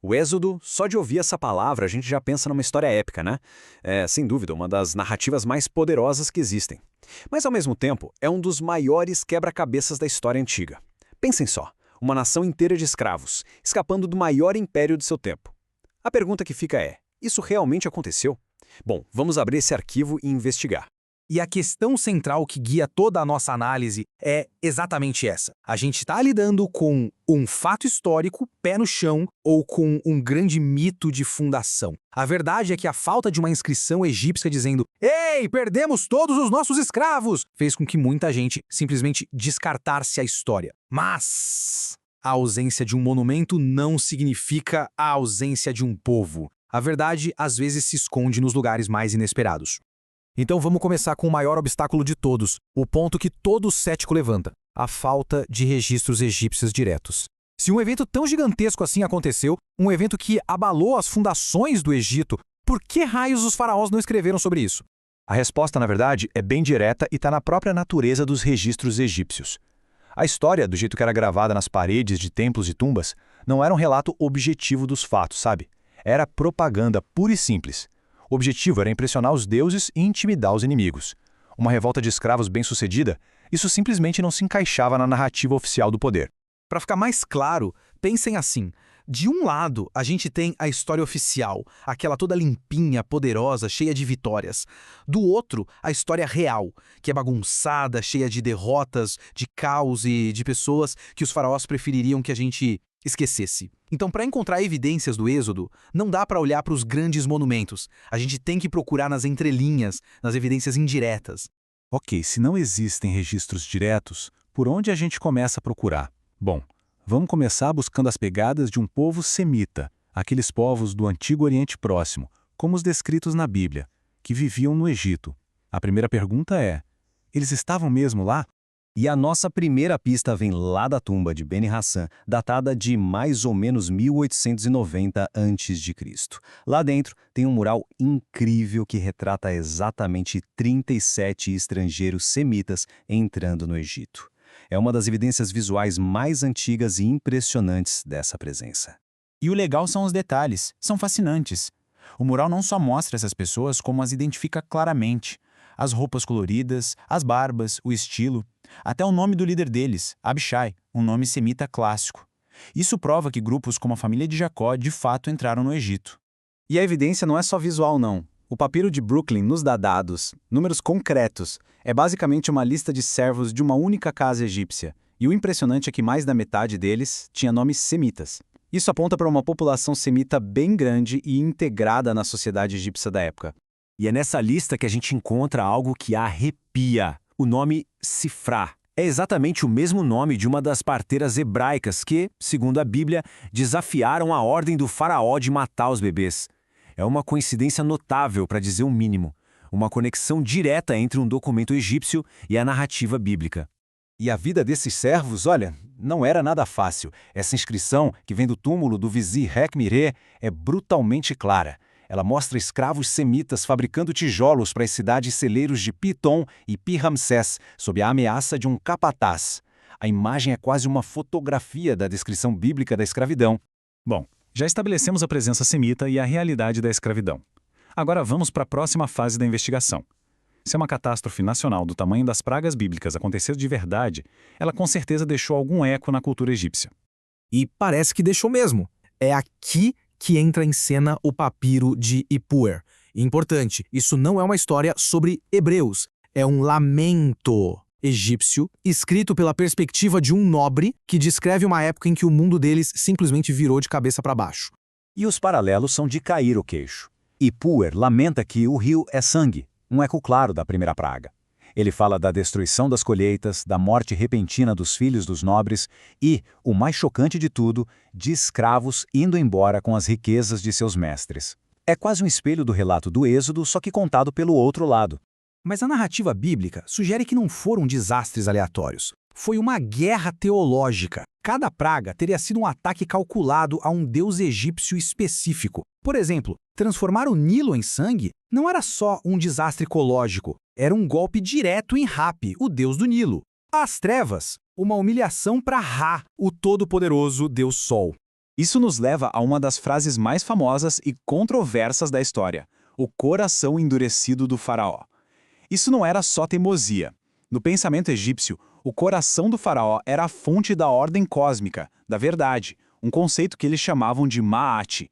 O Êxodo, só de ouvir essa palavra a gente já pensa numa história épica, né? É, sem dúvida, uma das narrativas mais poderosas que existem. Mas, ao mesmo tempo, é um dos maiores quebra-cabeças da história antiga. Pensem só, uma nação inteira de escravos, escapando do maior império de seu tempo. A pergunta que fica é, isso realmente aconteceu? Bom, vamos abrir esse arquivo e investigar. E a questão central que guia toda a nossa análise é exatamente essa. A gente está lidando com um fato histórico, pé no chão, ou com um grande mito de fundação. A verdade é que a falta de uma inscrição egípcia dizendo «Ei, perdemos todos os nossos escravos!» fez com que muita gente simplesmente descartasse a história. Mas a ausência de um monumento não significa a ausência de um povo. A verdade, às vezes, se esconde nos lugares mais inesperados. Então vamos começar com o maior obstáculo de todos, o ponto que todo cético levanta, a falta de registros egípcios diretos. Se um evento tão gigantesco assim aconteceu, um evento que abalou as fundações do Egito, por que raios os faraós não escreveram sobre isso? A resposta, na verdade, é bem direta e está na própria natureza dos registros egípcios. A história, do jeito que era gravada nas paredes de templos e tumbas, não era um relato objetivo dos fatos, sabe? Era propaganda pura e simples. O objetivo era impressionar os deuses e intimidar os inimigos. Uma revolta de escravos bem-sucedida, isso simplesmente não se encaixava na narrativa oficial do poder. Para ficar mais claro, pensem assim. De um lado, a gente tem a história oficial, aquela toda limpinha, poderosa, cheia de vitórias. Do outro, a história real, que é bagunçada, cheia de derrotas, de caos e de pessoas que os faraós prefeririam que a gente esquecesse. Então, para encontrar evidências do Êxodo, não dá para olhar para os grandes monumentos. A gente tem que procurar nas entrelinhas, nas evidências indiretas. Ok, se não existem registros diretos, por onde a gente começa a procurar? Bom, vamos começar buscando as pegadas de um povo semita, aqueles povos do Antigo Oriente Próximo, como os descritos na Bíblia, que viviam no Egito. A primeira pergunta é, eles estavam mesmo lá? E a nossa primeira pista vem lá da tumba de Beni Hassan, datada de mais ou menos 1890 a.C. Lá dentro tem um mural incrível que retrata exatamente 37 estrangeiros semitas entrando no Egito. É uma das evidências visuais mais antigas e impressionantes dessa presença. E o legal são os detalhes, são fascinantes. O mural não só mostra essas pessoas, como as identifica claramente. As roupas coloridas, as barbas, o estilo, até o nome do líder deles, Abishai, um nome semita clássico. Isso prova que grupos como a família de Jacó de fato entraram no Egito. E a evidência não é só visual, não. O papiro de Brooklyn nos dá dados, números concretos. É basicamente uma lista de servos de uma única casa egípcia. E o impressionante é que mais da metade deles tinha nomes semitas. Isso aponta para uma população semita bem grande e integrada na sociedade egípcia da época. E é nessa lista que a gente encontra algo que arrepia. O nome Sifrá. É exatamente o mesmo nome de uma das parteiras hebraicas que, segundo a Bíblia, desafiaram a ordem do faraó de matar os bebês. É uma coincidência notável, para dizer o mínimo. Uma conexão direta entre um documento egípcio e a narrativa bíblica. E a vida desses servos, olha, não era nada fácil. Essa inscrição, que vem do túmulo do vizir Rekhmiré, é brutalmente clara. Ela mostra escravos semitas fabricando tijolos para as cidades celeiros de Pitom e Pi-Ramsés, sob a ameaça de um capataz. A imagem é quase uma fotografia da descrição bíblica da escravidão. Bom, já estabelecemos a presença semita e a realidade da escravidão. Agora vamos para a próxima fase da investigação. Se uma catástrofe nacional do tamanho das pragas bíblicas aconteceu de verdade, ela com certeza deixou algum eco na cultura egípcia. E parece que deixou mesmo. É aqui que entra em cena o papiro de Ipuer. Importante, isso não é uma história sobre hebreus, é um lamento egípcio escrito pela perspectiva de um nobre que descreve uma época em que o mundo deles simplesmente virou de cabeça para baixo. E os paralelos são de cair o queixo. Ipuer lamenta que o rio é sangue, um eco claro da primeira praga. Ele fala da destruição das colheitas, da morte repentina dos filhos dos nobres e, o mais chocante de tudo, de escravos indo embora com as riquezas de seus mestres. É quase um espelho do relato do Êxodo, só que contado pelo outro lado. Mas a narrativa bíblica sugere que não foram desastres aleatórios. Foi uma guerra teológica. Cada praga teria sido um ataque calculado a um deus egípcio específico. Por exemplo, transformar o Nilo em sangue não era só um desastre ecológico, era um golpe direto em Hapi, o deus do Nilo. As trevas, uma humilhação para Ra, o todo-poderoso deus Sol. Isso nos leva a uma das frases mais famosas e controversas da história: o coração endurecido do faraó. Isso não era só teimosia. No pensamento egípcio, o coração do faraó era a fonte da ordem cósmica, da verdade, um conceito que eles chamavam de Ma'at.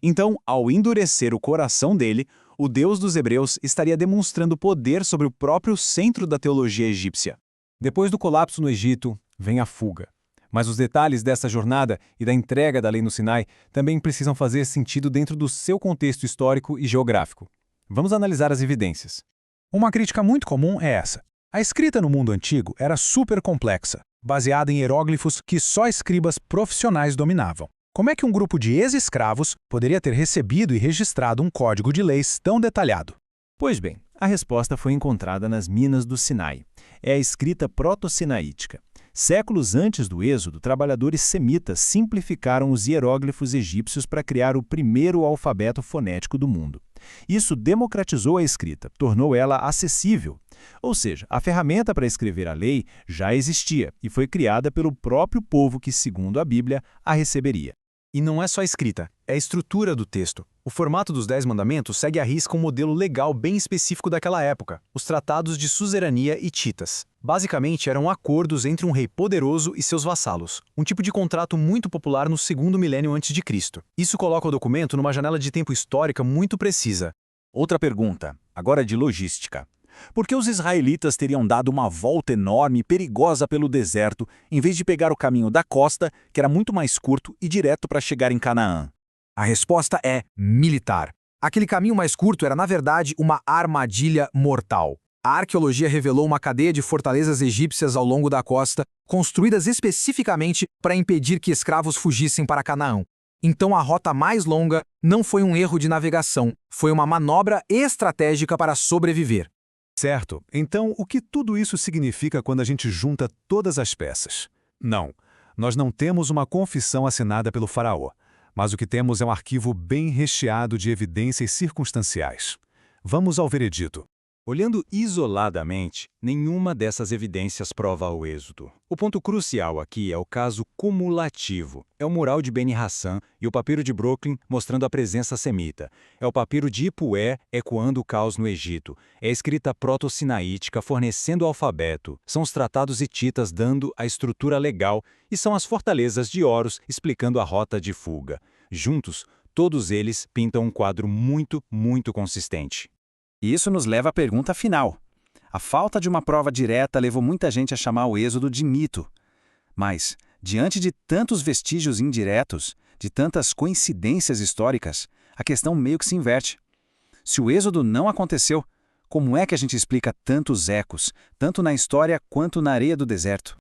Então, ao endurecer o coração dele, o Deus dos Hebreus estaria demonstrando poder sobre o próprio centro da teologia egípcia. Depois do colapso no Egito, vem a fuga. Mas os detalhes dessa jornada e da entrega da lei no Sinai também precisam fazer sentido dentro do seu contexto histórico e geográfico. Vamos analisar as evidências. Uma crítica muito comum é essa. A escrita no mundo antigo era super complexa, baseada em hieróglifos que só escribas profissionais dominavam. Como é que um grupo de ex-escravos poderia ter recebido e registrado um código de leis tão detalhado? Pois bem, a resposta foi encontrada nas Minas do Sinai. É a escrita proto-sinaítica. Séculos antes do Êxodo, trabalhadores semitas simplificaram os hieróglifos egípcios para criar o primeiro alfabeto fonético do mundo. Isso democratizou a escrita, tornou ela acessível. Ou seja, a ferramenta para escrever a lei já existia e foi criada pelo próprio povo que, segundo a Bíblia, a receberia. E não é só a escrita, é a estrutura do texto. O formato dos 10 mandamentos segue à risca um modelo legal bem específico daquela época, os tratados de suzerania e titas. Basicamente, eram acordos entre um rei poderoso e seus vassalos, um tipo de contrato muito popular no segundo milênio antes de Cristo. Isso coloca o documento numa janela de tempo histórica muito precisa. Outra pergunta, agora de logística. Por que os israelitas teriam dado uma volta enorme e perigosa pelo deserto, em vez de pegar o caminho da costa, que era muito mais curto e direto para chegar em Canaã? A resposta é militar. Aquele caminho mais curto era, na verdade, uma armadilha mortal. A arqueologia revelou uma cadeia de fortalezas egípcias ao longo da costa, construídas especificamente para impedir que escravos fugissem para Canaã. Então a rota mais longa não foi um erro de navegação, foi uma manobra estratégica para sobreviver. Certo. Então, o que tudo isso significa quando a gente junta todas as peças? Não, nós não temos uma confissão assinada pelo faraó, mas o que temos é um arquivo bem recheado de evidências circunstanciais. Vamos ao veredito. Olhando isoladamente, nenhuma dessas evidências prova o êxodo. O ponto crucial aqui é o caso cumulativo. É o mural de Beni Hassan e o papiro de Brooklyn mostrando a presença semita. É o papiro de Ipué ecoando o caos no Egito. É a escrita proto-sinaítica fornecendo o alfabeto. São os tratados hititas dando a estrutura legal e são as fortalezas de Horus explicando a rota de fuga. Juntos, todos eles pintam um quadro muito, muito consistente. E isso nos leva à pergunta final. A falta de uma prova direta levou muita gente a chamar o Êxodo de mito. Mas, diante de tantos vestígios indiretos, de tantas coincidências históricas, a questão meio que se inverte. Se o Êxodo não aconteceu, como é que a gente explica tantos ecos, tanto na história quanto na areia do deserto?